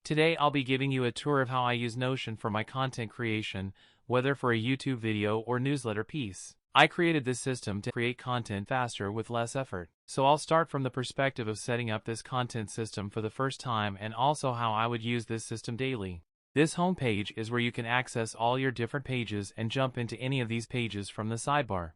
Today I'll be giving you a tour of how I use Notion for my content creation, whether for a YouTube video or newsletter piece. I created this system to create content faster with less effort. So I'll start from the perspective of setting up this content system for the first time and also how I would use this system daily. This home page is where you can access all your different pages and jump into any of these pages from the sidebar.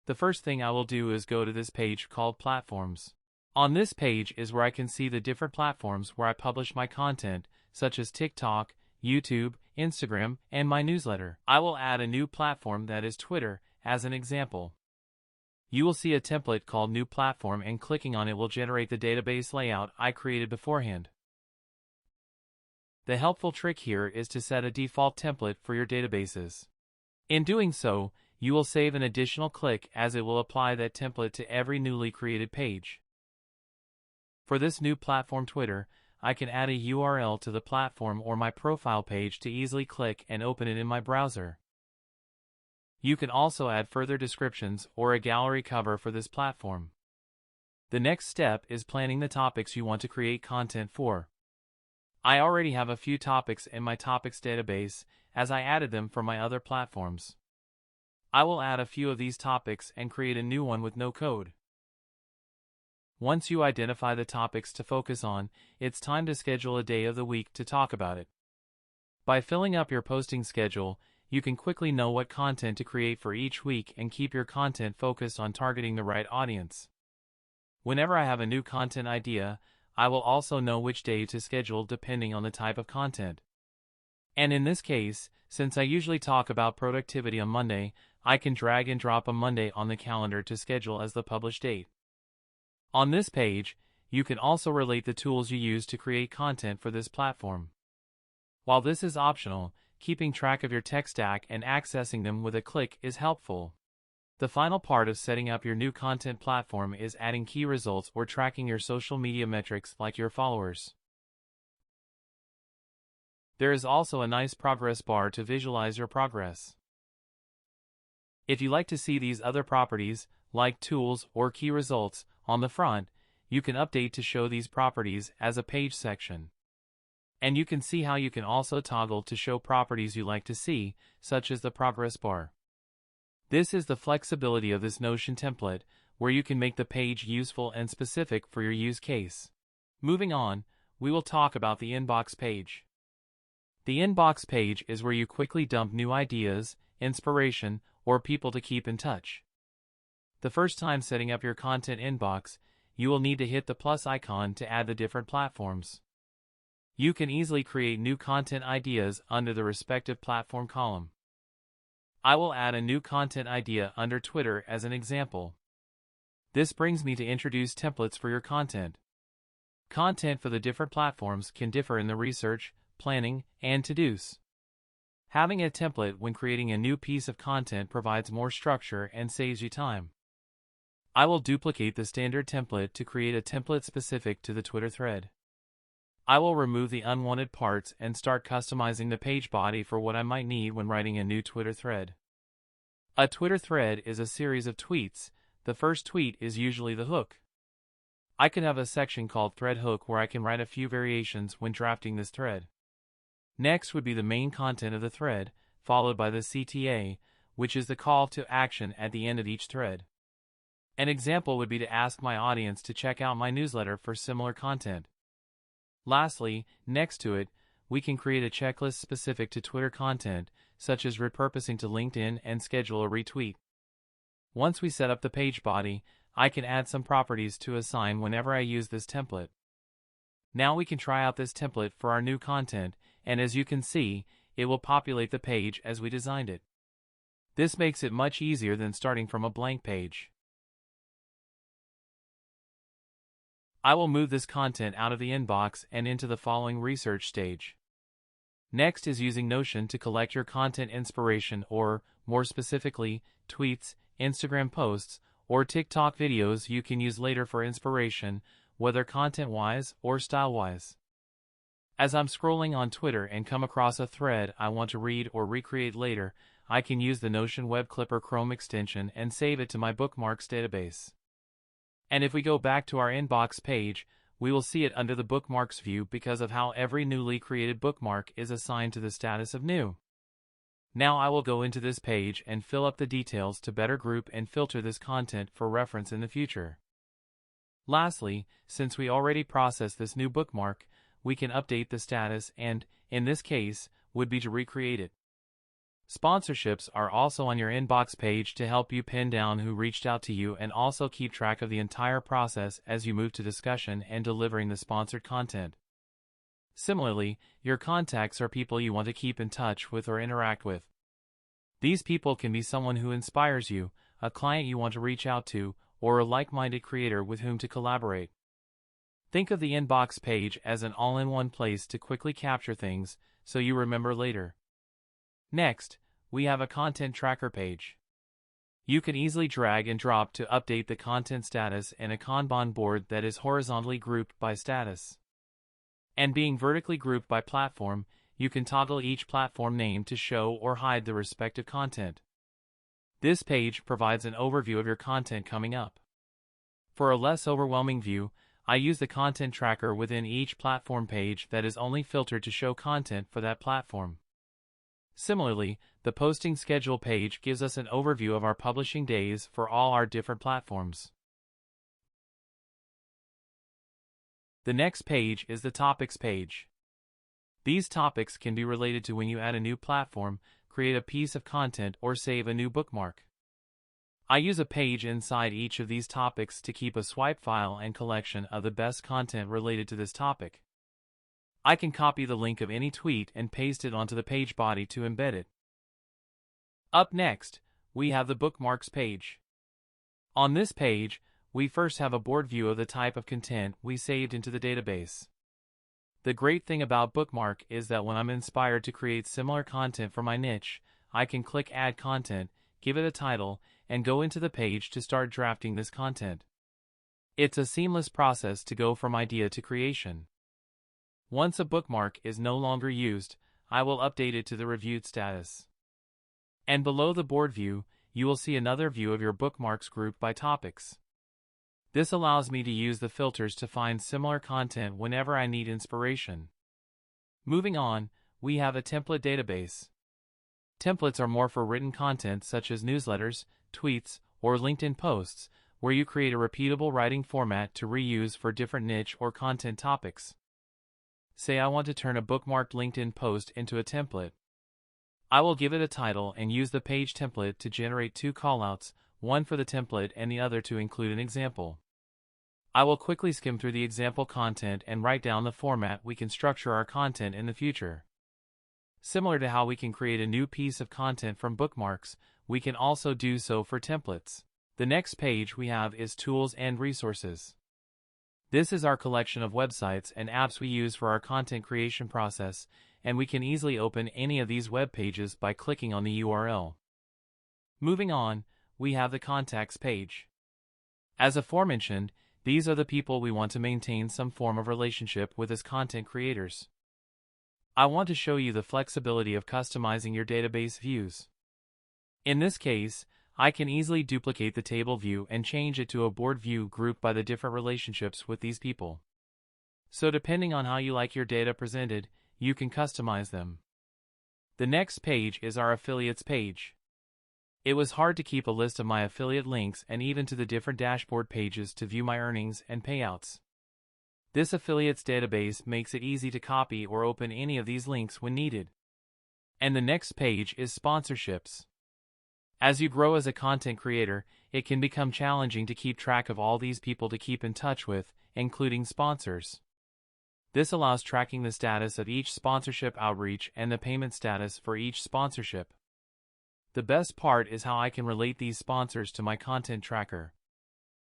The first thing I will do is go to this page called Platforms. On this page is where I can see the different platforms where I publish my content, such as TikTok, YouTube, Instagram, and my newsletter. I will add a new platform, that is Twitter, as an example. You will see a template called New Platform, and clicking on it will generate the database layout I created beforehand. The helpful trick here is to set a default template for your databases. In doing so, you will save an additional click as it will apply that template to every newly created page. For this new platform Twitter, I can add a URL to the platform or my profile page to easily click and open it in my browser. You can also add further descriptions or a gallery cover for this platform. The next step is planning the topics you want to create content for. I already have a few topics in my topics database as I added them from my other platforms. I will add a few of these topics and create a new one with no code. Once you identify the topics to focus on, it's time to schedule a day of the week to talk about it. By filling up your posting schedule, you can quickly know what content to create for each week and keep your content focused on targeting the right audience. Whenever I have a new content idea, I will also know which day to schedule depending on the type of content. And in this case, since I usually talk about productivity on Monday, I can drag and drop a Monday on the calendar to schedule as the published date. On this page, you can also relate the tools you use to create content for this platform. While this is optional, keeping track of your tech stack and accessing them with a click is helpful. The final part of setting up your new content platform is adding key results or tracking your social media metrics like your followers. There is also a nice progress bar to visualize your progress. If you like to see these other properties, like tools or key results, on the front, you can update to show these properties as a page section. And you can see how you can also toggle to show properties you like to see, such as the progress bar. This is the flexibility of this Notion template, where you can make the page useful and specific for your use case. Moving on, we will talk about the inbox page. The inbox page is where you quickly dump new ideas, inspiration, or people to keep in touch. The first time setting up your content inbox, you will need to hit the plus icon to add the different platforms. You can easily create new content ideas under the respective platform column. I will add a new content idea under Twitter as an example. This brings me to introduce templates for your content. Content for the different platforms can differ in the research, planning, and to-dos. Having a template when creating a new piece of content provides more structure and saves you time. I will duplicate the standard template to create a template specific to the Twitter thread. I will remove the unwanted parts and start customizing the page body for what I might need when writing a new Twitter thread. A Twitter thread is a series of tweets. The first tweet is usually the hook. I can have a section called Thread Hook where I can write a few variations when drafting this thread. Next would be the main content of the thread, followed by the CTA, which is the call to action at the end of each thread. An example would be to ask my audience to check out my newsletter for similar content. Lastly, next to it, we can create a checklist specific to Twitter content, such as repurposing to LinkedIn and schedule a retweet. Once we set up the page body, I can add some properties to assign whenever I use this template. Now we can try out this template for our new content, and as you can see, it will populate the page as we designed it. This makes it much easier than starting from a blank page. I will move this content out of the inbox and into the following research stage. Next is using Notion to collect your content inspiration or, more specifically, tweets, Instagram posts, or TikTok videos you can use later for inspiration, whether content-wise or style-wise. As I'm scrolling on Twitter and come across a thread I want to read or recreate later, I can use the Notion Web Clipper Chrome extension and save it to my Bookmarks database. And if we go back to our inbox page, we will see it under the Bookmarks view because of how every newly created bookmark is assigned to the status of new. Now I will go into this page and fill up the details to better group and filter this content for reference in the future. Lastly, since we already processed this new bookmark, we can update the status and, in this case, would be to recreate it. Sponsorships are also on your inbox page to help you pin down who reached out to you and also keep track of the entire process as you move to discussion and delivering the sponsored content. Similarly, your contacts are people you want to keep in touch with or interact with. These people can be someone who inspires you, a client you want to reach out to, or a like-minded creator with whom to collaborate. Think of the inbox page as an all-in-one place to quickly capture things so you remember later. Next, we have a content tracker page. You can easily drag and drop to update the content status in a Kanban board that is horizontally grouped by status. And being vertically grouped by platform, you can toggle each platform name to show or hide the respective content. This page provides an overview of your content coming up. For a less overwhelming view, I use the content tracker within each platform page that is only filtered to show content for that platform. Similarly, the posting schedule page gives us an overview of our publishing days for all our different platforms. The next page is the topics page. These topics can be related to when you add a new platform, create a piece of content, or save a new bookmark. I use a page inside each of these topics to keep a swipe file and collection of the best content related to this topic. I can copy the link of any tweet and paste it onto the page body to embed it. Up next, we have the Bookmarks page. On this page, we first have a board view of the type of content we saved into the database. The great thing about Bookmark is that when I'm inspired to create similar content for my niche, I can click Add Content, give it a title, and go into the page to start drafting this content. It's a seamless process to go from idea to creation. Once a bookmark is no longer used, I will update it to the reviewed status. And below the board view, you will see another view of your bookmarks grouped by topics. This allows me to use the filters to find similar content whenever I need inspiration. Moving on, we have a template database. Templates are more for written content such as newsletters, tweets, or LinkedIn posts, where you create a repeatable writing format to reuse for different niche or content topics. Say I want to turn a bookmarked LinkedIn post into a template. I will give it a title and use the page template to generate two callouts, one for the template and the other to include an example. I will quickly skim through the example content and write down the format we can structure our content in the future. Similar to how we can create a new piece of content from bookmarks, we can also do so for templates. The next page we have is Tools and Resources. This is our collection of websites and apps we use for our content creation process, and we can easily open any of these web pages by clicking on the URL. Moving on, we have the Contacts page. As aforementioned, these are the people we want to maintain some form of relationship with as content creators. I want to show you the flexibility of customizing your database views. In this case, I can easily duplicate the table view and change it to a board view grouped by the different relationships with these people. So depending on how you like your data presented, you can customize them. The next page is our affiliates page. It was hard to keep a list of my affiliate links and even to the different dashboard pages to view my earnings and payouts. This affiliates database makes it easy to copy or open any of these links when needed. And the next page is sponsorships. As you grow as a content creator, it can become challenging to keep track of all these people to keep in touch with, including sponsors. This allows tracking the status of each sponsorship outreach and the payment status for each sponsorship. The best part is how I can relate these sponsors to my content tracker.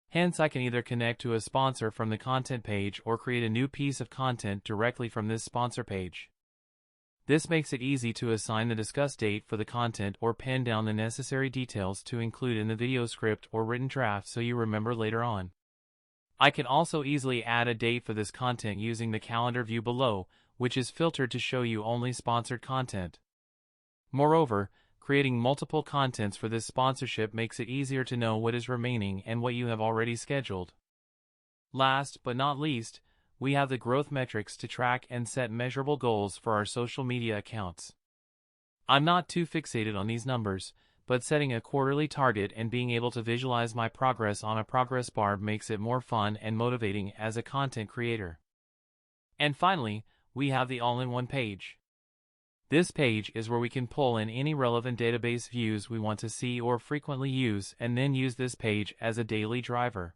Hence, I can either connect to a sponsor from the content page or create a new piece of content directly from this sponsor page. This makes it easy to assign the discuss date for the content or pen down the necessary details to include in the video script or written draft so you remember later on. I can also easily add a date for this content using the calendar view below, which is filtered to show you only sponsored content. Moreover, creating multiple contents for this sponsorship makes it easier to know what is remaining and what you have already scheduled. Last but not least, we have the growth metrics to track and set measurable goals for our social media accounts. I'm not too fixated on these numbers, but setting a quarterly target and being able to visualize my progress on a progress bar makes it more fun and motivating as a content creator. And finally, we have the all-in-one page. This page is where we can pull in any relevant database views we want to see or frequently use and then use this page as a daily driver.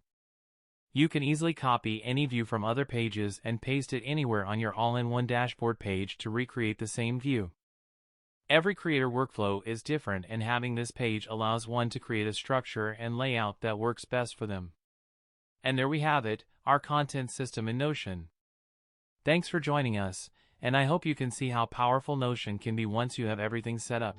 You can easily copy any view from other pages and paste it anywhere on your all-in-one dashboard page to recreate the same view. Every creator workflow is different, and having this page allows one to create a structure and layout that works best for them. And there we have it, our content system in Notion. Thanks for joining us, and I hope you can see how powerful Notion can be once you have everything set up.